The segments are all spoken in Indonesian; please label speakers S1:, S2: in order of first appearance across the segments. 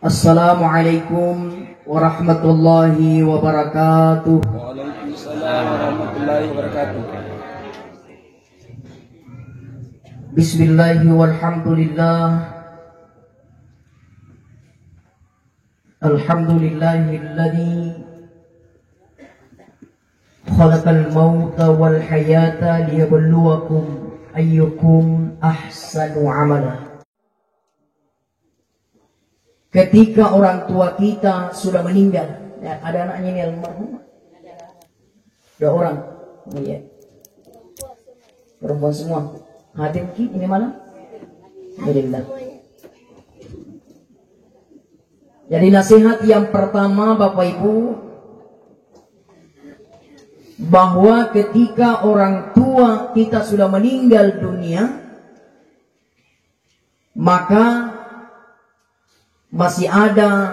S1: Assalamualaikum warahmatullahi wabarakatuh.
S2: Waalaikumsalam warahmatullahi wabarakatuh.
S1: Bismillahi walhamdulillah. Alhamdulillahilladzi khalaqal mauta wal hayata liyabluwakum ayyukum ahsanu amala. Ketika orang tua kita sudah meninggal, ya, ada anaknya ini almarhum, ada orang, ya, perempuan semua. Hadir ki ini mana? Alhamdulillah. Jadi nasihat yang pertama Bapak Ibu, bahwa ketika orang tua kita sudah meninggal dunia, maka masih ada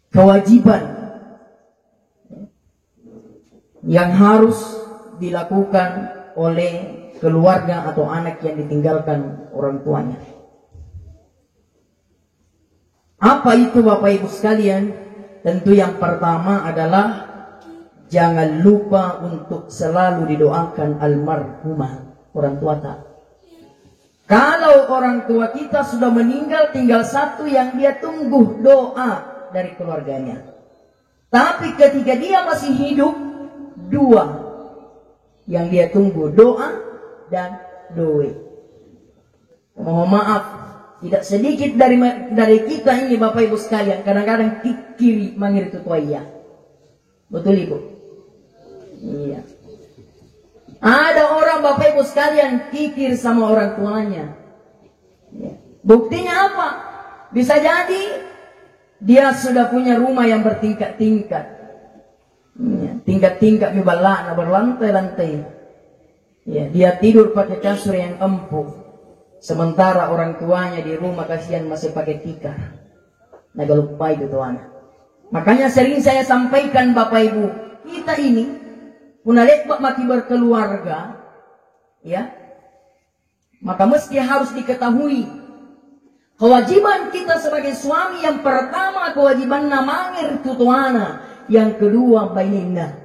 S1: kewajiban yang harus dilakukan oleh keluarga atau anak yang ditinggalkan orang tuanya. Apa itu Bapak Ibu sekalian? Tentu yang pertama adalah jangan lupa untuk selalu didoakan almarhumah orang tua kita. Kalau orang tua kita sudah meninggal, tinggal satu yang dia tunggu, doa dari keluarganya. Tapi ketika dia masih hidup, dua yang dia tunggu, doa dan doa. Mohon maaf, tidak sedikit dari kita ini Bapak Ibu sekalian, kadang-kadang kiri manggil itu tua iya. Betul Ibu? Iya. Ada orang Bapak Ibu sekalian kikir sama orang tuanya. Ya. Buktinya apa? Bisa jadi dia sudah punya rumah yang bertingkat-tingkat. Ya. Tingkat-tingkat mibalana berlantai-lantai. Ya. Dia tidur pakai kasur yang empuk. Sementara orang tuanya di rumah kasihan masih pakai tikar. Nagalupai itu tuana. Makanya sering saya sampaikan Bapak Ibu, kita ini punalek mati berkeluarga, ya, maka mesti harus diketahui kewajiban kita sebagai suami. Yang pertama kewajiban namangir tutuana, yang kedua bainina,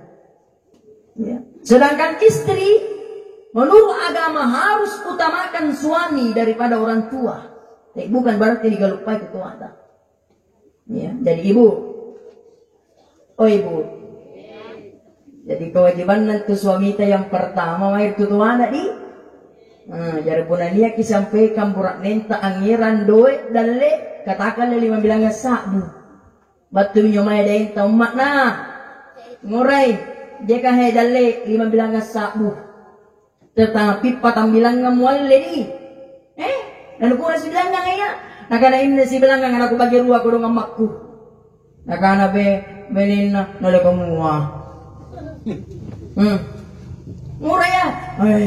S1: ya. Sedangkan istri menurut agama harus utamakan suami daripada orang tua. Bukan berarti digalupai ketuana, ya. Jadi ibu, oh ibu, jadi kewajiban nanti suami kita yang pertama mahir tutuana di. Jadi punania kisampaikan burak nenta angiran doe dalle katakan 5 bilangnya sabu. Batu nyomai dain tau makna. Ngurai jika he dalle 5 bilangnya sabu. Tetapi patang bilangnya mual di. Dan aku nasi bilangnya ya. Nakana ini si bilangnya aku bagi ruah ko dong amakku. Nakana be menina nole kamua. Murah ya.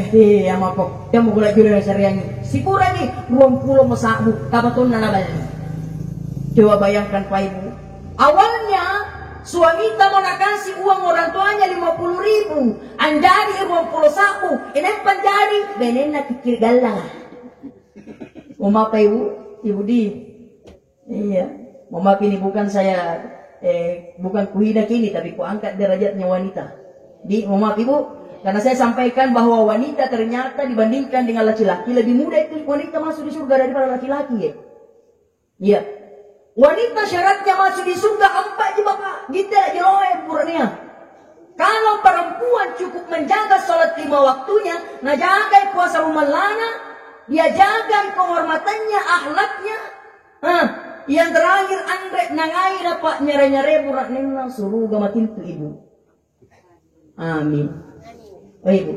S1: Iya mapok. Dia mau gula juri seriangi. Si kurang nih 20 masabu. Kapaton na nabal. Coba bayangkan Pak Ibu. Awalnya suami kita mau nakasih uang orang tuanya 50.000. Anjari 20 sabu. Ini panjari. Benen na kikir galang. Mama Pak Ibu. Ibu di. Iya. Mama ini bukan saya. Bukan kuhidak ini. Tapi kuangkat derajatnya wanita. Di mohon maaf Ibu, karena saya sampaikan bahwa wanita ternyata dibandingkan dengan laki-laki lebih mudah itu wanita masuk di surga daripada laki-laki ya. Iya. Wanita syaratnya masuk di surga 4 Bapak. Gitu aja loh purnia. Kalau perempuan cukup menjaga salat 5 waktunya, nah jaga puasa rumah lana, dia jaga kehormatannya, akhlaknya. Yang terakhir andre nangai dapat nyare-nyare burak nena surga makin tu Ibu. Amin. Ibu.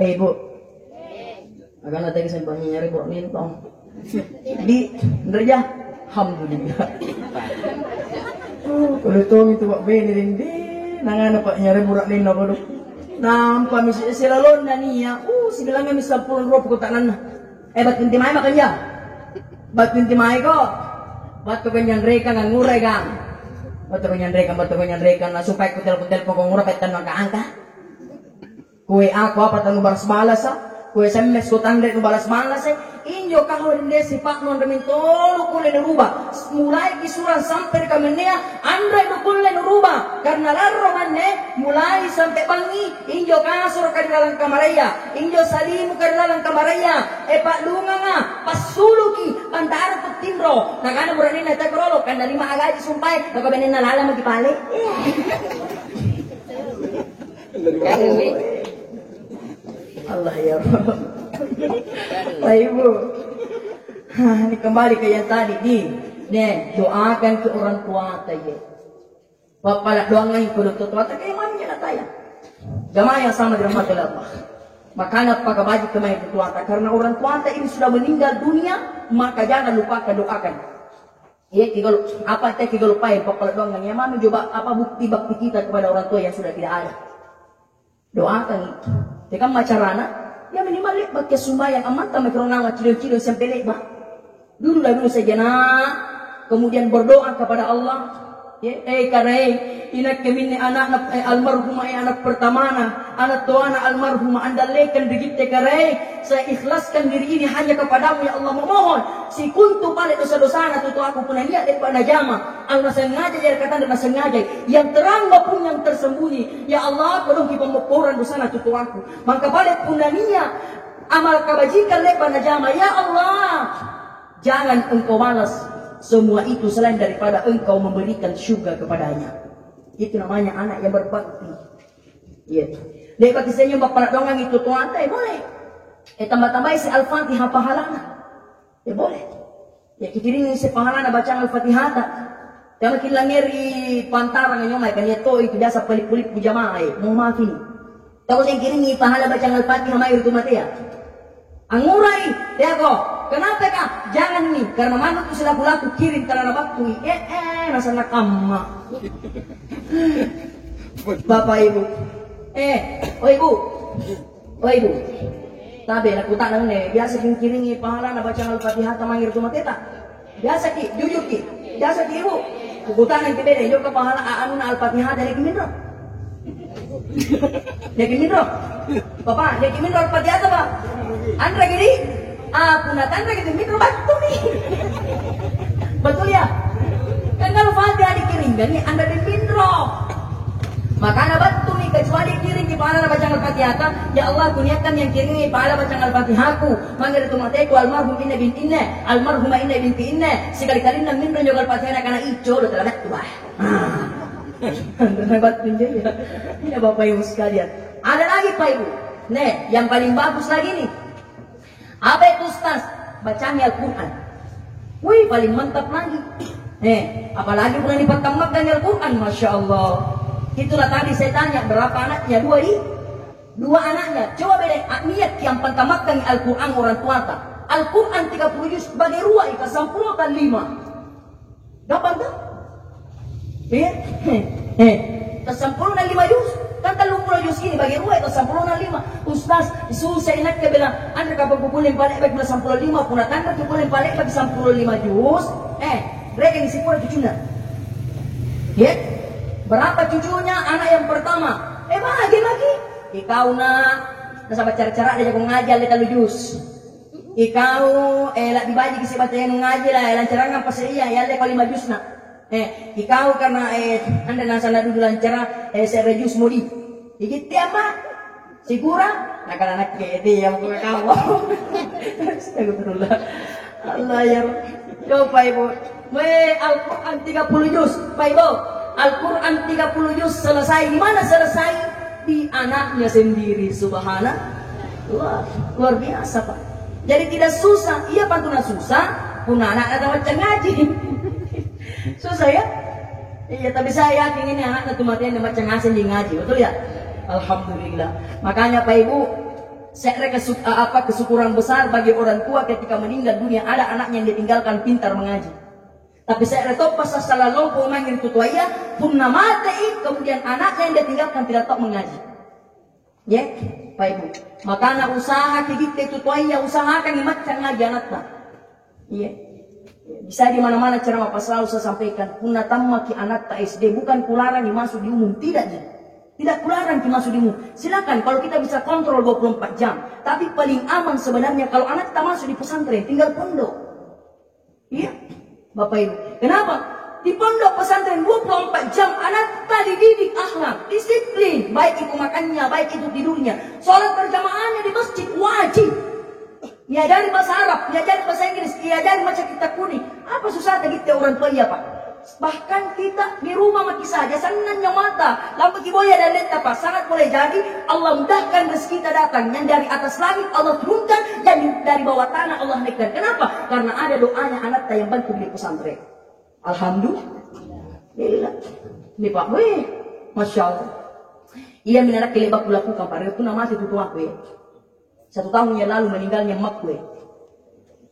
S1: Ibu. Akan nanti saya banyak nyari buat nintong. Di nerja. Alhamdulillah. Kalau tong itu buat benerin di. Nangan apa nyari buat nintong kodo. Nampak misi silalon na niya. Si bilangnya misi 10 rupiah kutanan na. Bat pinti mai makan ya. Bat pinti mai ko. Bat ko kanyan reka nguray kang. Bato nyanrekan na supaya ko telepon ko ngura petan ng kaangka. Kuwi ako apa tanu baras balas Kue SMS ko tangre no balas malas injo kahor inde si Pak non remin tolo kule no ruba mulai kisuran sampai kamenea andre no kule no ruba karena larro manne mulai sampai bangi injo kasur ka dalam kamaraya injo salimu ka dalam kamaraya Pak lunga nga pasuluki pantara tu tindro nakana burani na takrolo kan 5 agaji sumpay nakabenen na lala magipale Allah ya Rabb. Ibu, ini kembali ke yang tadi doakan ke orang tua tadi. Bapak doa ngain ke dokter tua tadi mana yang tanya? Jamaah yang sama dengan mata Allah. Makanya pakai baju kemai tua karena orang tua ini sudah meninggal dunia, maka jangan lupakan doakan. Iya, kalau apa teh kalau lupain bapak doa ngain mami coba apa bukti bakti kita kepada orang tua yang sudah tidak ada. Doakan itu. Jika macarana, ya minimal lebat ke sumbayang amat sama kerana cilo-cilo sampai lebat. Dulu saja nak, kemudian berdoa kepada Allah. Ya, karena inak kemini anak almarhumah anak pertama anak tua almarhumah anda lekan begitu karena saya ikhlaskan diri ini hanya kepadamu ya Allah memohon si kuntu balik dosa-dosa anak itu aku pun niat daripada jama Allah sengaja jadi kata dan sengaja yang terang maupun yang tersembunyi ya Allah tolong pemoporan dosa anak itu aku maka balik pun niat amal kebajikan daripada jama ya Allah jangan engkau balas semua itu selain daripada engkau memberikan syurga kepadanya. Itu namanya anak yang berbakti. Iya. Lepas kisahnya bapak dongang itu tuan boleh. Tambah-tambah isi Al-Fatihah pahalana. Boleh. Ya kikirin isi pahalana baca Al-Fatihah tak. Jangan kita ngeri pantaran yang nyomai kan ya to itu biasa pelik-pelik pujamaah mau maafin. Tahu saya kirim pahala baca Al-Fatihah mai itu mati ya. Angurai ya kok. Kenapa kah? Jangan nih, karena mana tuh selaku-laku kirim karena waktu rasa nakama. Bapak Ibu, oh ibu, tapi aku tak nang biasa kirim pahala na baca Al-Fatihah tamangir tu mateta. Biasa ki, jujur ki, biasa ki ibu. Kukutan yang kibede, yo ke pahala anu na Al-Fatihah dari kimindro. Dari kimindro, Bapak, dari kimindro Al-Fatihah apa? Andra gini. Aku natanda gitu mikro batu nih. Betul ya? Kan kalau Fatihah dikirimkan nih Anda di Mindro. Makanya batu nih kecuali kirim di pahala bacaan Al-Fatihah. Ya Allah kuniakan yang kirim di pahala bacaan Al-Fatihahku. Mangga itu mateku almarhum inna binti inna, almarhumah inna binti inna. Sekali-kali nang Mindro juga Al-Fatihah karena ijo udah terlalu tua. Hebat tunjuk ya. Ini Bapak Ibu sekalian. Ada lagi Pak Ibu. Nih, yang paling bagus lagi nih. Apa itu Ustaz? Bacanya Al-Quran. Wih, paling mantap lagi. Apalagi bulan dipertambahkan Al-Quran, Masya Allah. Itulah tadi saya tanya, berapa anaknya? Dua anaknya. Coba beda, niat yang pertambahkan Al-Quran orang tua. Al-Quran 30 juz sebagai ruah, ika 10 kan 5. Dapat tak? Ke 10 dan 5 juz. Kan 30 juz ini bagi ruah itu 10 dan 5. Ustaz, susah enak ke bilang, Anda kapag pupulin balik bagi 15 puna tanda pupulin balik bagi 15 juz. Mereka yang isi pula cucunya. Ya? Berapa cucunya? Anak yang pertama. Bagi. Ikau nak, sama cara-cara dia jago ngajar dia 3 juz. Ikau, lak dibaji kisi baca yang ngaji lah, lancarangan pas iya, ya dia 5 juz nak. Ikaw karena Anda nasa na dulu lancara sa reduce mo di. Higit apa? Sigura nakalanak kaya yang kamu. Astagfirullah. Allah ya. Yo Pak Ibu. Al-Quran 30 juz. Pak Ibu, Al-Quran 30 juz selesai. Di mana selesai? Di anaknya sendiri. Subhanallah. Luar biasa Pak. Jadi tidak susah. Iya pantuna susah. Pun anak ada macam ngaji. Susah ya? Iya, tapi saya yakin ini anak ketumatian yang baca ngasen di ngaji, betul ya? Alhamdulillah. Makanya Pak Ibu, saya kesyukuran besar bagi orang tua ketika meninggal dunia ada anaknya yang ditinggalkan pintar mengaji. Tapi saya retop pas salah lompo mangir tutuaya, pun namatei kemudian anaknya yang ditinggalkan tidak tahu mengaji. Ya, Pak Ibu. Makanya usaha kita tutuaya usahakan dimakan ngaji anaknya. Iya. Bisa di mana-mana ceramah pas selalu saya sampaikan, punna tamma ki anak ta SD bukan kularang dimasuk di umum tidak jadi. Tidak kularang kita masuk dimu. Silakan kalau kita bisa kontrol 24 jam. Tapi paling aman sebenarnya kalau anak kita masuk di pesantren, tinggal pondok. Iya, Bapak Ibu. Kenapa? Di pondok pesantren 24 jam anak kita dididik akhlak, disiplin. Baik itu makannya, baik itu tidurnya. Sholat berjamaahnya di masjid wajib. Diajari bahasa Arab, diajari bahasa Inggris, diajari baca kitab kuning. Apa susah kita orang tua ya Pak? Bahkan kita di rumah mati saja senangnya mata lampu kiboya dan leta Pak, sangat boleh jadi Allah mudahkan rezeki kita datang yang dari atas langit Allah turunkan, yang dari bawah tanah Allah naikkan. Kenapa? Karena ada doanya anak yang bantu di pesantren. Alhamdulillah. Ini Pak, weh, Masya Allah. Ia minarak kelebak kulakukan Pak, itu nama itu tuan gue. 1 tahun yang lalu meninggalnya emak gue.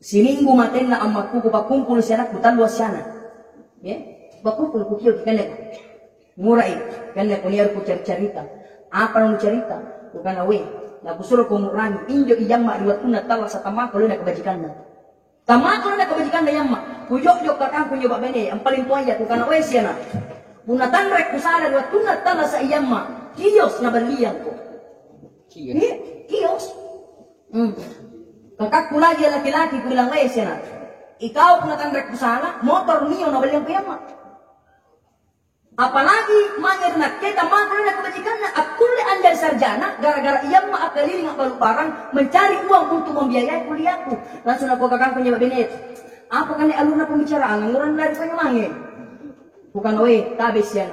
S1: Seminggu matena amakku kumpul si anak butan luas sana. Ya, bakumpul kukil kena murai kena kuniar ku cerita. Apa yang cerita? Bukan awe. Lagu suruh kumurani injo ijamma riwatuna tala satama kalau nak kebajikanna. Tama kalau nak kebajikanna yamma. Kujok-jok kakang kunyoba bene yang paling tua ya bukan awe siana. Bunatan rek kusala riwatuna tala sa iyamma. Kios na berlian ko. Kios. Kakakku lagi laki-laki ku bilang awe siana. Ikaw punatan rek kusala, motor niyo na balyang piyama. Apalagi mangernak kita makro na kebajikan na akuli andal sarjana gara-gara ia ma akaliling ang baluparan mencari uang untuk membiayai kuliahku. Langsung ako kakang punya babinet. Apa kan alur na pembicaraan nguran dari panyamangi. Bukan we tabis yan.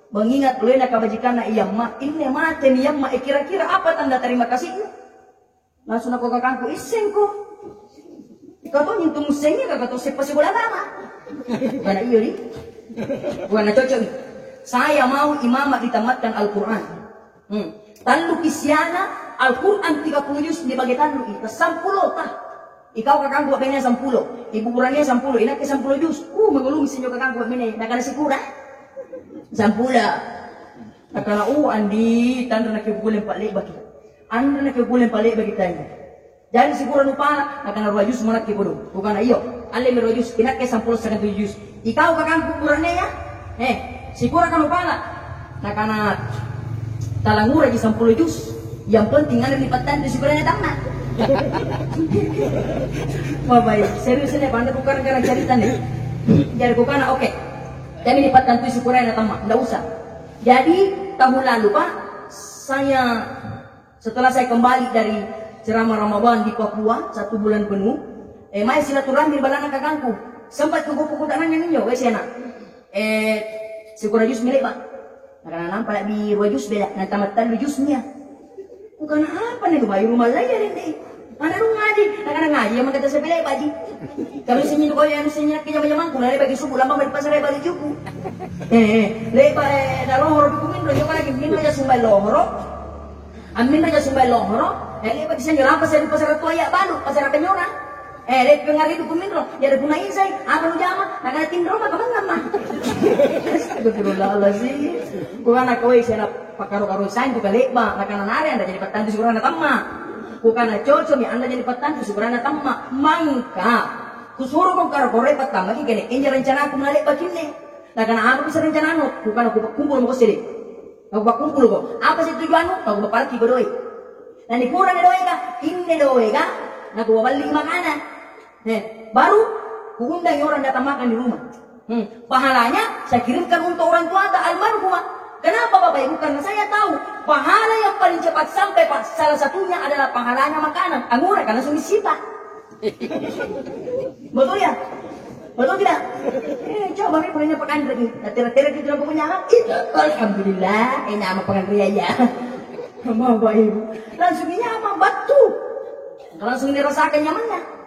S1: Mengingat uli na kebajikan na ia ma ini mate ni ma kira-kira apa tanda terima kasihnya? Langsung ako kakangku iseng ko. Ikaw to yung tumusengnya kagak to sepa bola lama. Karena iyo nih. Bukan cocok. Saya mau imamat ditamatkan Al-Quran. Tanlu kisyana Al-Quran 30 juz dibagi tanlu itu 10 tah. Ikaw kakang buat benya 10. Ibu kurangnya 10. Inak ke 10 juz. Mengulung sinyo kakang buat benya. Nakala si kura. 10. Nakala andi tandu nakibulen palik bagi. Anda nakibulen palik bagi tanya. Jadi siguro lupa akan arwah jus mana kibodo. Bukan ayo. Ale mi rojus pinak ke 10 second jus. Ikaw kakang kukurane ya. Siguro kan lupa nak kana talangura di 10 jus. Yang penting ada lipatan di siguro na tanah. Bapak, serius ini pandai bukan karena cerita nih. Jadi bukan oke. Jadi lipatan itu siguro na tanah. Enggak usah. Jadi tahun lalu Pak, saya setelah saya kembali dari ceramah Ramadan di Papua 1 bulan penuh, mai silaturahmi balana kakangku. Sempat kuku-kuku tanahnya ninyo, wes enak. Siguro jus milik Pak. Karena nampak di ruang jus beda, nanti tamat jusnya. Bukan apa nih bayu rumah lain deh. Mana rumah ngaji, karena ngaji yang kata saya pilih baji. Kalau sini kau yang sini kerja macam mana, lari bagi suku lama balik pasar balik cukup. Lepas dalam horo dokumen, juga lagi min aja sumbay lohoro. Amin aja sumbay lohoro. Lepas di sana apa saya di pasar tua ya baru, pasar penyora. Lepas pengaruh dokumen lo, jadi punah isai, apa lu jama, nak ada tim rumah kemana mah? Astagfirullah sih. Bukan nak kau isi nak pakar-pakar usaha juga lepas, nak kanan area anda jadi petani syukuran na tamma. Bukan nak cocok ya anda jadi petani syukuran na tamma. Mangka, kusuruh kau karo-kore petama kini, ini rencana aku melalui begini. Nak kanan apa bisa rencana anu? Bukan aku kumpul mau sini. Aku kumpul kok. Apa sih tujuanmu? Aku bapak lagi berdoi. Dan dikurang doi kah? Ini doi kah? Nak aku balik makanan. Baru undang orang datang makan di rumah. Pahalanya saya kirimkan untuk orang tua atau almarhumah. Kenapa Bapak Ibu? Karena saya tahu pahala yang paling cepat sampai salah satunya adalah pahalanya makanan. Angura karena suami sita. Betul ya? Betul tidak? Coba nih punya pakan lagi. Tera-tera kita dalam punya alam. Alhamdulillah, ini ama pakan ria ya. Bapak Ibu. Langsung ini ama batu. Langsung dirasakan nyamannya.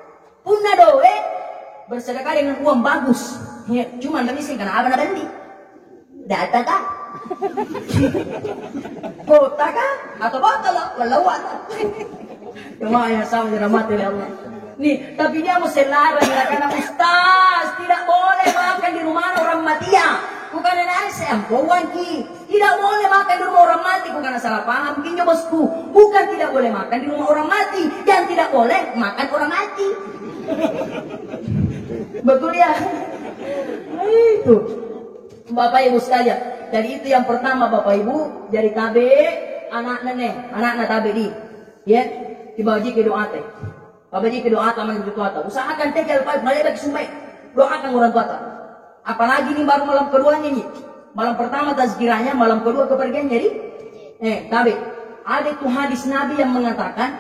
S1: Punna doe bersedekah dengan uang bagus. Ya, cuma kami sih karena apa bandi. Data kah? Kota kah? Atau botol? Walawat. Cuma yang sama dirahmati oleh Allah. Nih, tapi dia mau selarang karena ustaz tidak boleh makan di rumah orang mati ya. Bukan yang saya ki. Tidak boleh makan di rumah orang mati. Bukan salah paham. Kinyo bosku. Bukan tidak boleh makan di rumah orang mati. Yang tidak boleh makan orang mati. Betul ya? Itu. Bapak Ibu sekalian. Jadi itu yang pertama Bapak Ibu, jadi tabe anak tabe di. Ya, dibaji ke doa teh. Bapak ke doa taman ke doa. Usahakan teh kalau Pak balik lagi sumbai. Doakan orang tua. Apalagi ini baru malam keduanya nih. Malam pertama tazkirahnya, malam kedua kepergian jadi tabe. Ada itu hadis Nabi yang mengatakan,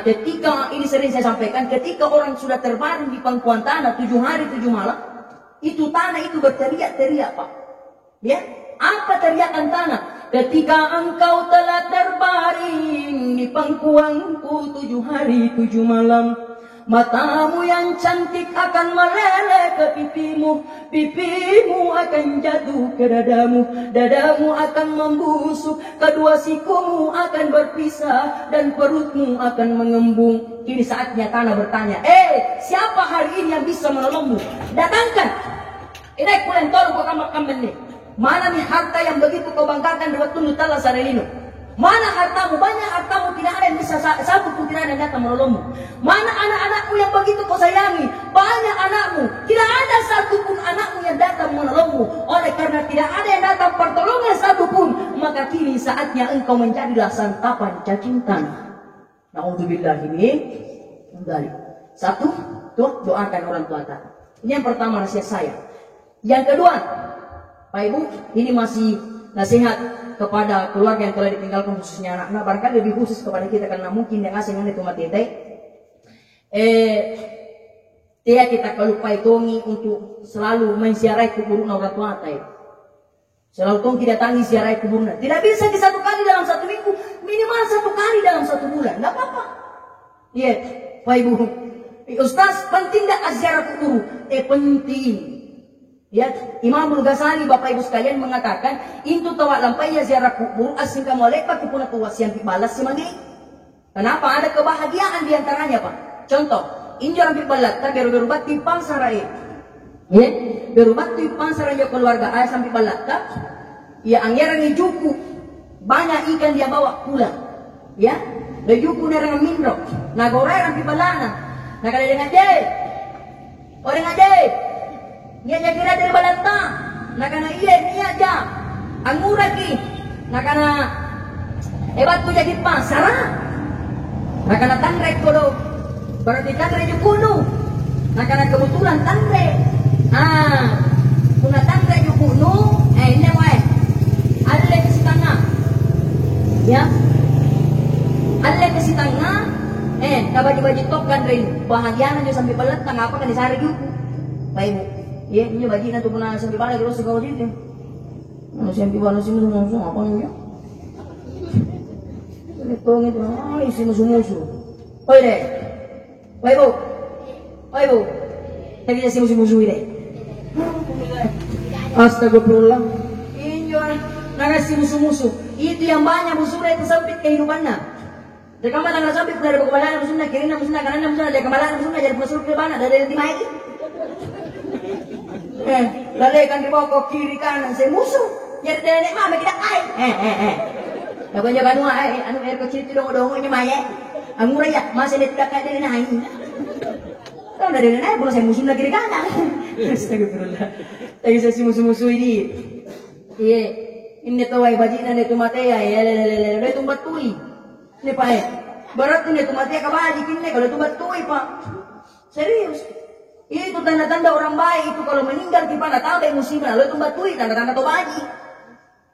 S1: ketika ini sering saya sampaikan, ketika orang sudah terbaring di pangkuan tanah 7 hari 7 malam, itu tanah itu berteriak-teriak Pak. Ya, apa teriakan tanah? Ketika engkau telah terbaring di pangkuanku 7 hari 7 malam, matamu yang cantik akan meleleh ke pipimu, pipimu akan jatuh ke dadamu, dadamu akan membusuk, kedua sikumu akan berpisah, dan perutmu akan mengembung. Kini saatnya tanah bertanya, siapa hari ini yang bisa menolongmu? Datangkan. Ini kulen tolong kau kamu ini. Mana nih harta yang begitu kau banggakan di waktu nutala sarelino? Mana hartamu? Banyak hartamu, tidak ada yang bisa satu pun tidak ada yang datang menolongmu. Mana anak-anakmu yang begitu kau sayangi? Banyak anakmu, tidak ada satu pun anakmu yang datang menolongmu. Oleh karena tidak ada yang datang pertolongan satu pun, maka kini saatnya engkau menjadilah santapan cacing tanah. Na'udzubillah ini dari satu, doakan orang tua kita. Ini yang pertama nasihat saya. Yang kedua, Pak Ibu, ini masih nasihat kepada keluarga yang telah ditinggalkan, khususnya anak-anak, barangkali lebih khusus kepada kita karena mungkin yang asing itu mati teh. Kita kelupai tongi untuk selalu menziarahi kubur orang tua teh. Selalu tong tidak datangi ziarahi kuburnya. Tidak bisa di satu kali dalam satu minggu, minimal 1 kali dalam 1 bulan, nggak apa-apa. Iya, Pak Ibu. Ustaz, penting nggak ziarah kubur? Penting. Ya, Imam Al-Ghazali Bapak Ibu sekalian mengatakan, "Intu tawak lampai ya ziarah kubur asing kamu lepak kipuna tuwas yang dibalas si mangi." Kenapa? Ada kebahagiaan di antaranya, Pak. Contoh, injur ambil balat, tapi berubat di pasarai. Ya, berubat di pasarai keluarga ayah sampai balat, ya anggaran juku. Banyak ikan dia bawa pulang. Ya, le juku nerang mindro. Nagorang ambil balana. Nakala dengan je. Orang aje. Nya kira dari balanta, nakana iya aja, angura ki, nakana ebat tu jadi pasara, nakana tangre kodo, berarti tangre jukunu, nakana kebetulan tangre, kuna tangre jukunu, ini wae, alle ke tengah, ya, alle ke tengah, kabagi-bagi tok kan rin, bahagian aja sampai balanta, ngapa kan disari juku, baik. Ya, ini bagi nanti pernah sampai balik terus kau jadi. Mana sampai balik sini musuh apa nih? Ini tong itu, isi musuh. Oi deh, oi bu, tapi jadi musuh ini. Astagfirullah. Injor, nagasi musuh. Itu yang banyak musuhnya itu sempit kehidupannya. Jadi kamu tak sempit dari kemalan musuhnya, kirinya musuhnya, kanan musuhnya, dari kemalan musuhnya, dari musuh ke mana, dari timai. Lalai kan dibawa ke kiri kanan saya musuh. Jadi nenek mama kita ai. Aku jangan anu air kecil itu dong-dongnya maya. Angura ya masih tidak kayak dari naik. Kalau dari naik boleh saya musuh lagi kiri kanan. Astagfirullah. Tapi saya musuh-musuh ini. Iya, ini tuh ay bajikan itu mati ya. Itu batui. Ini Pak. Berat ini tuh mati kabaji kini kalau itu batui Pak. Serius. Itu tanda-tanda orang baik itu kalau meninggal di mana tahu kayak musibah lalu itu batui tanda-tanda tobaji.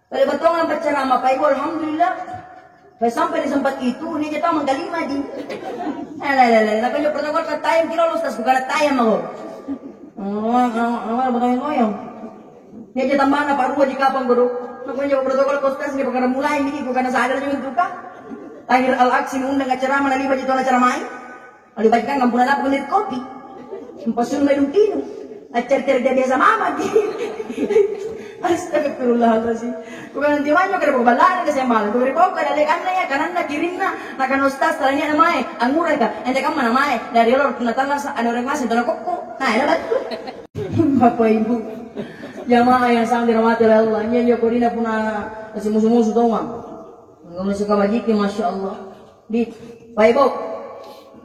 S1: Kalau betongan berceramah Pak Ibu alhamdulillah. Sampai di tempat itu ini kita mengkalima di. Lah kalau protokol katayam kira lu tas bukan tayam aku. Betul ngoyong. Ini aja tambahan apa ruah di kapang guru. Aku nyoba protokol kostas ini bukan mulai ini bukan sadar juga itu kan. Tahir al-Aksi undang ceramah nali baju acara main. Ali bagikan kampung lap menit kopi. Pasun medung tinu, acer-cer dia biasa mama di. Astagfirullahaladzim. Bukan nanti banyak kerja berbalan ke sembal. Kau repot ada lekannya ya kanan na kiri na, nakan ustaz tanya namanya, angura ka, ente kamu namanya dari lor tunatan lah ada orang masih tanah koko. Nah, ada Bapak Ibu, jamaah yang sangat dirahmati oleh Allah, nya Korina puna kasih musuh-musuh doang. Enggak masih kabajiki, masya Allah. Di Pak Ibu,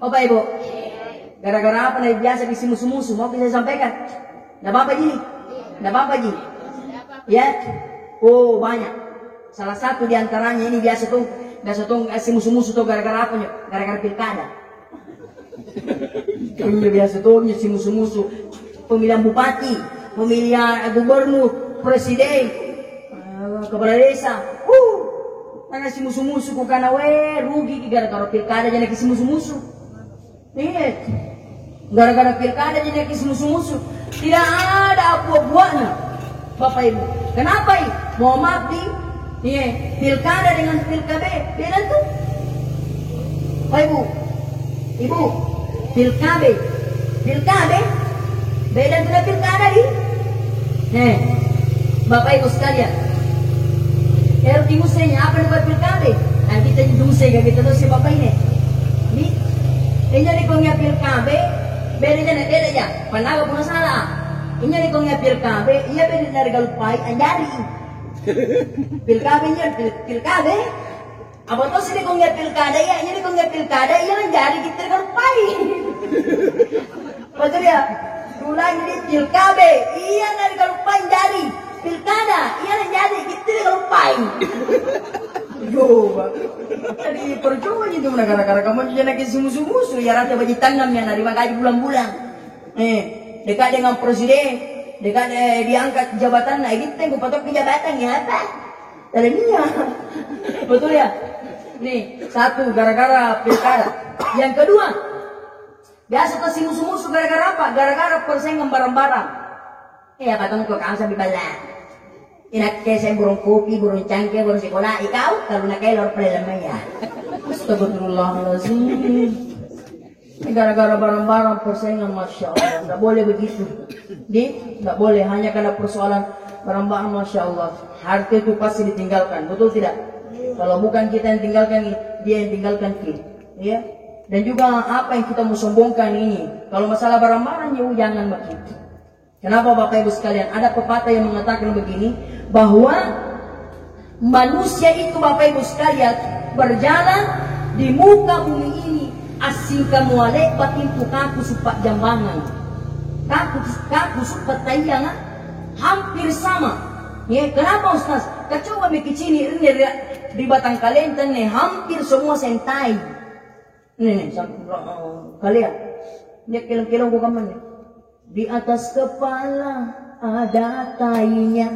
S1: Pak Ibu. Gara-gara apa nih biasa di musuh-musuh mau bisa sampaikan? Nggak apa-apa Ji, nggak apa-apa Ji. Ya, oh banyak. Salah satu di antaranya ini biasa tuh si musuh-musuh tuh gara-gara apa nih? Gara-gara pilkada. Ini biasa tuh si musuh-musuh pemilihan bupati, pemilihan gubernur, presiden, kepala desa. Karena si musuh-musuh kok karena rugi gara-gara pilkada jadi si musuh-musuh. Nih, gara-gara pilkada jadi si musuh-musuh. Tidak ada apa-apanya, Bapak Ibu. Kenapa ini? Mau maaf nih, pilkada dengan pilkada beda tuh. Bapak Ibu, pilkada beda dengan pilkada nih. Nih, Bapak Ibu sekalian. RT musenya apa yang buat pilkada? Nah, kita dusai kita tuh si Bapak ini. Ini jadi kongnya pilkada, beda aja. Pernah gak pernah salah. Ini jadi kongnya pilkada, iya beda dari galupai anjari. Pilkada. Apa tuh sih kongnya pilkada ya? Ini kongnya pilkada, iya anjari kita galupai. Betul ya? Tulang ini pilkada, iya dari galupai anjari. Pilkada, iya jadi kita galupai. Yo, jadi percuma itu gara-gara kamu jadi nak musuh-musuh ya rata bagi tanamnya nerima gaji bulan-bulan. Dekat dengan presiden, dekat diangkat jabatan, nah ini tengok patok jabatan ya apa? Tadinya, betul ya? Nih satu gara-gara pilkada. Yang kedua, biasa tuh si musuh-musuh gara-gara apa? Gara-gara persaingan barang-barang. Apa kamu kok kamu sampai balik? Inak kayak saya burung kopi, burung cangkir, burung sekolah. Ikau kalau nak kayak lor pelemnya. Astagfirullahaladzim. Gara-gara barang-barang persaingan, masya Allah. Nggak boleh begitu. Nggak boleh hanya karena persoalan barang-barang, masya Allah. Harta itu pasti ditinggalkan, betul tidak? Kalau bukan kita yang tinggalkan, dia yang tinggalkan kita. Ya. Dan juga apa yang kita mau sombongkan ini. Kalau masalah barang-barang, ya jangan begitu. Kenapa Bapak Ibu sekalian? Ada pepatah yang mengatakan begini, bahwa manusia itu Bapak Ibu sekalian berjalan di muka bumi ini asing kamu alek batimpu kaku supak jambangan, kaku supak tayangan hampir sama. Ya, kenapa Ustaz? Kecoba mikicini ini di Batang Kalenten nih hampir semua sentai. Nih kalian, dia kilang-kilang bukan mana? Di atas kepala ada tainya,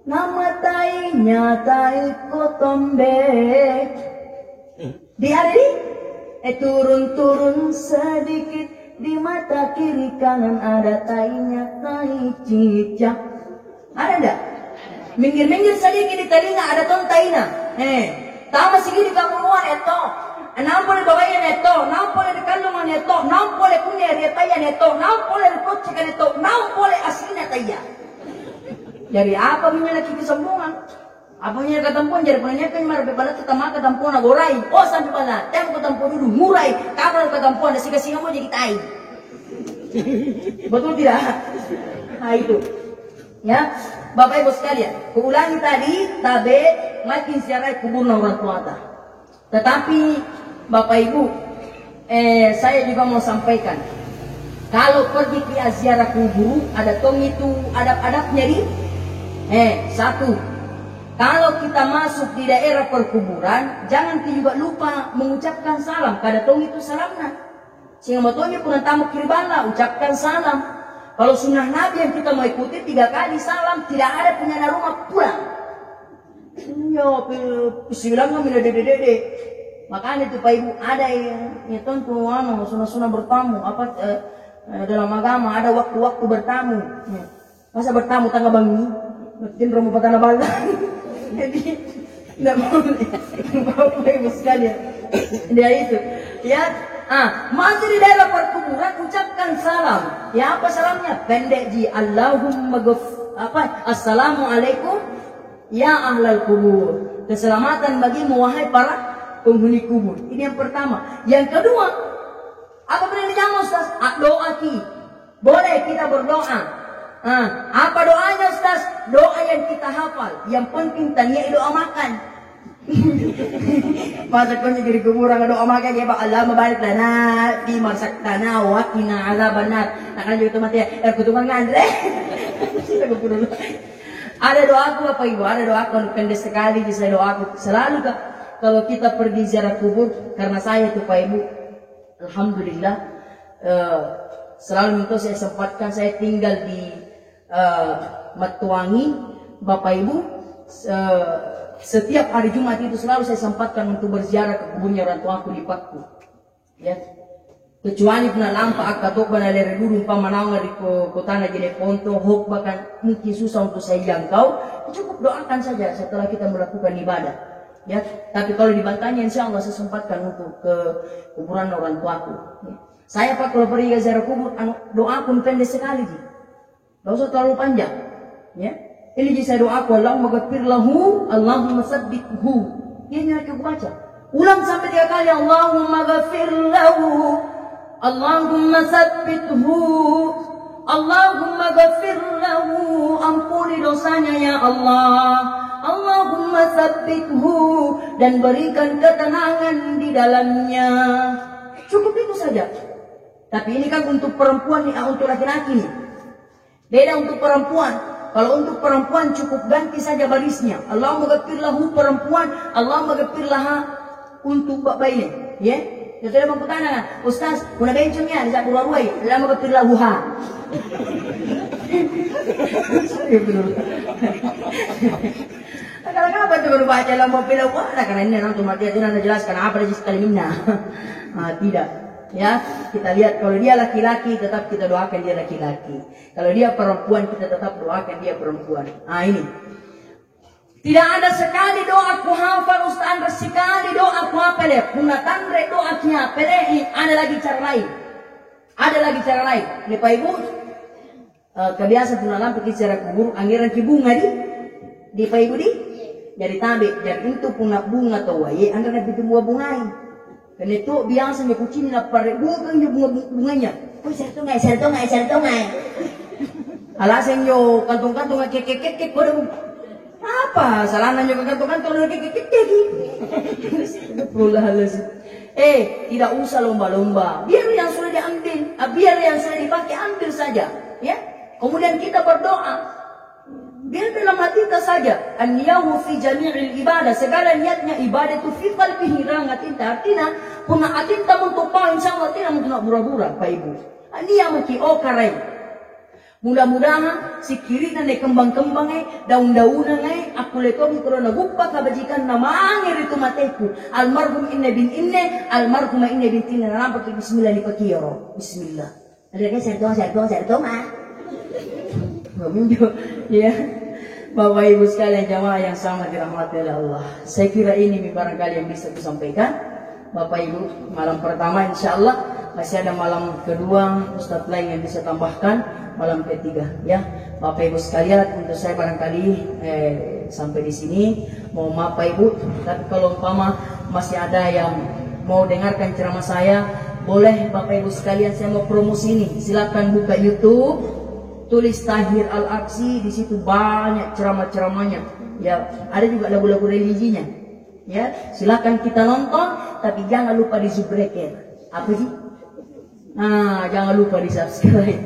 S1: nama tainya tai kotombe. Di hari turun-turun sedikit, di mata kiri kanan ada tainya, tai cicak. Ada enggak? Minggir-minggir sedikit di telinga ada ton taina. Tama sigi di kapuruan eto. Nampole babaya neto, nampole di kandungan neto, nampole punya retaya neto, nampole di kocek neto, nampole aslinya taya. Jadi apa punya lagi kesombongan? Apa punya ketampuan? Jadi punya kan marbe bala tetama ketampuan agorai. Oh sampai bala, tem ketampuan dulu murai. Kapan ketampuan? Dasi kasih kamu jadi tai. Betul tidak? Nah itu. Ya, Bapak Ibu sekalian, kuulangi tadi, tabe makin siarai kubur orang tua. Tetapi Bapak Ibu, saya juga mau sampaikan, kalau pergi ke ziarah kubur, ada tong itu adab-adabnya di. Satu, kalau kita masuk di daerah perkuburan, jangan juga lupa mengucapkan salam. Kada tong itu salamnya. Sehingga motonya pun tamu kiribala, ucapkan salam. Kalau sunnah Nabi yang kita mau ikuti 3 kali salam, tidak ada punya rumah pulang. Ya, bilang kami dede. Makanya itu Pak Ibu ada yang tentu sunah-sunah bertamu apa dalam agama ada waktu-waktu bertamu. Masa bertamu tangga bangi, bikin rumah petana bala. Jadi tidak boleh. Bapak Ibu sekalian. Dia itu. Ya, masih di daerah perkuburan ucapkan salam. Ya apa salamnya? Pendek ji Allahumma Assalamualaikum ya ahlal kubur. Keselamatan bagimu wahai para penghuni kubur. Ini yang pertama. Yang kedua, apa boleh dijamu Ustaz? Doa ki. Boleh kita berdoa. Apa doanya Ustaz? Doa yang kita hafal. Yang penting tanya doa makan. Masa kau jadi kuburan doa makan ya Pak Allah mabarik lana di masak tanah wa qina azabannar. Nak lanjut itu mati ya. Kutungan ngandre. Ada doaku Bapak Ibu, ada doaku pendek sekali, saya doaku selalu kalau kita pergi ziarah kubur, karena saya itu Pak Ibu, alhamdulillah selalu minta saya sempatkan, saya tinggal di Matuangi Bapak Ibu, setiap hari Jumat itu selalu saya sempatkan untuk berziarah ke kuburnya orang tuaku di Pakku. Ya. Kecuali pernah lampa akatok pada dari dulu pamananga di kota Najene Ponto, hok bahkan mungkin susah untuk saya jangkau, cukup doakan saja setelah kita melakukan ibadah. Ya, tapi kalau dibantahnya insya Allah saya sempatkan untuk ke kuburan orang tuaku. Ya. Saya Pak kalau pergi ke ziarah kubur, doa pun pendek sekali, tidak usah terlalu panjang. Ya, ini saya doaku, Allahumma ghafir lahu, Allahumma sabbithu. Ini yang aku baca. Ulang sampai 3 kali, Allahumma ghafir lahu, Allahumma sabbithu, Allahumma ghafir lahu, ampuni dosanya ya Allah, Allahumma sabbithu, dan berikan ketenangan di dalamnya. Cukup itu saja. Tapi ini kan untuk perempuan nih, untuk laki-laki nih. Beda untuk perempuan. Kalau untuk perempuan cukup ganti saja barisnya. Allahumma ghafir lahu perempuan, Allahumma ghafir laha untuk bapak ini. Ya. Ya sudah bertanya, Ustaz, kuna bencungnya di saat ruai, Allahumma ghafir lahu ha. Kadang-kadang apa tuh baru baca Allahumma ghafir lahu ha, karena ini nanti mati itu nanti jelaskan apa aja sekali minna. Tidak. Ya, kita lihat kalau dia laki-laki tetap kita doakan dia laki-laki. Kalau dia perempuan kita tetap doakan dia perempuan. Ini. Tidak ada sekali doa aku hafal Ustaz, sekali doa aku hafal ya. Kuna tandre doa nya pede, ada lagi cara lain. Ada lagi cara lain. Ini Pak Ibu, kebiasaan puna lampu secara kubur, anggiran ki bunga di Pak Ibu di. Jadi tabe, jadi itu puna bunga atau waye, anggiran itu buah bungai. Dan itu biasanya kucing nak pare bukan yo bunganya. Oh sertongai. Alasan yo kantung-kantung kek pada apa? Salahnya yo kantung-kantung kek. Tidak usah lomba-lomba. Biar yang sudah diambil, biar yang sudah dipakai ambil saja, ya. Kemudian kita berdoa. Biar dalam hati kita saja. An-niyahu fi jami'il ibadah. Segala niatnya ibadah itu fi qalbihi rangatinta. Artinya, kuna atinta untuk pau insyaallah tidak untuk nak bura-bura, Pak Ibu. Niya maki karai. Mudah-mudahan si kiri na kembang-kembang daun-daunan aku lekom korona guppa kabajikan nama angin itu mateku. Almarhum inna bin inna, almarhum inna bin tina. Nampak bismillah dipakiro. Bismillah. Ada kan serto mah. Ya, Bapak Ibu sekalian jamaah yang sangat dirahmati oleh Allah. Saya kira ini barangkali yang bisa disampaikan. Bapak Ibu, malam pertama insya Allah masih ada malam kedua, Ustadz lain yang bisa tambahkan malam ketiga. Ya, Bapak Ibu sekalian, untuk saya barangkali sampai di sini. Mohon maaf Pak Ibu, tapi kalau umpama masih ada yang mau dengarkan ceramah saya, boleh Bapak Ibu sekalian saya mau promosi ini. Silakan buka YouTube. Tulis Tahir Al-Aksi, di situ banyak ceramah-ceramahnya. Ya, ada juga lagu-lagu religinya. Ya, silakan kita nonton, tapi jangan lupa di subscribe. Apa sih? Jangan lupa di subscribe.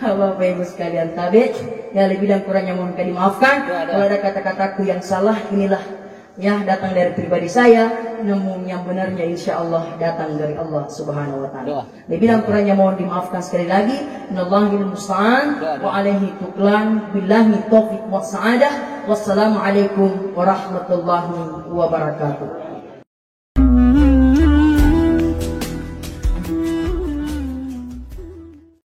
S1: Bapak Ibu sekalian tabe, ya lebih dan kurangnya mohon dimaafkan. Kalau ada kata-kataku yang salah, inilah ya datang dari pribadi saya, namun yang benarnya insya Allah datang dari Allah Subhanahu wa taala. Lebih dan kurangnya mohon dimaafkan sekali lagi. Innallahil musta'an wa alaihi tuklan, billahi taufiq wa sa'adah. Wassalamualaikum warahmatullahi wabarakatuh.